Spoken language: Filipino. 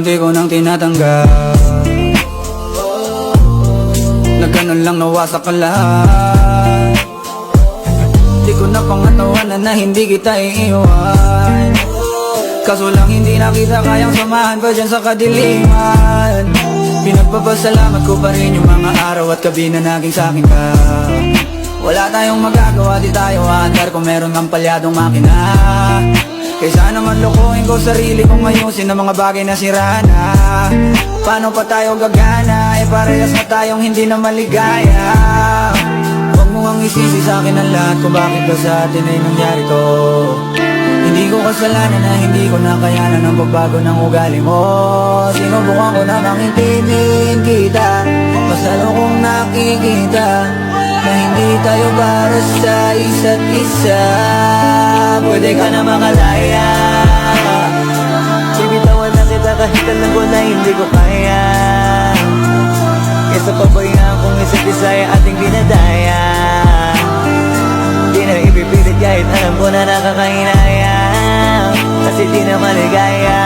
unti-unti ko nang tinatanggap. Na ganun lang nawasak ka lahat. Di ko na pangatawanan na hindi kita iiwan. Kaso lang hindi na kita kayang samahan pa dyan sa kadiliman. Pinagpapasalamat ko pa rin yung mga araw at gabi na naging sa'kin ka. Wala tayong magagawa, di tayo aandar kung meron kang palyadong makina. Kaysa naman lokohin ko sarili kong ayusin ang mga bagay na sira na. Paano pa tayo gagana, parehas na tayong hindi na maligaya. Huwag mo ang isisi sa'kin ang lahat kung bakit ba sa atin ay nangyari to. Hindi ko kasalanan na hindi ko nakayanan ang pagbago ng ugali mo. Sinubukan ko namang intindihin kita, masalo kong nakikita na hindi tayo para sa isa't isa. Pwede ka na makalaya, bibitawan na kita kahit alam ko na hindi ko kaya. Kesa pabayaan kong isa't isa ay ating dinadaya. Di na ipipilit kahit alam ko na nakakahinaya, kasi di na maligaya.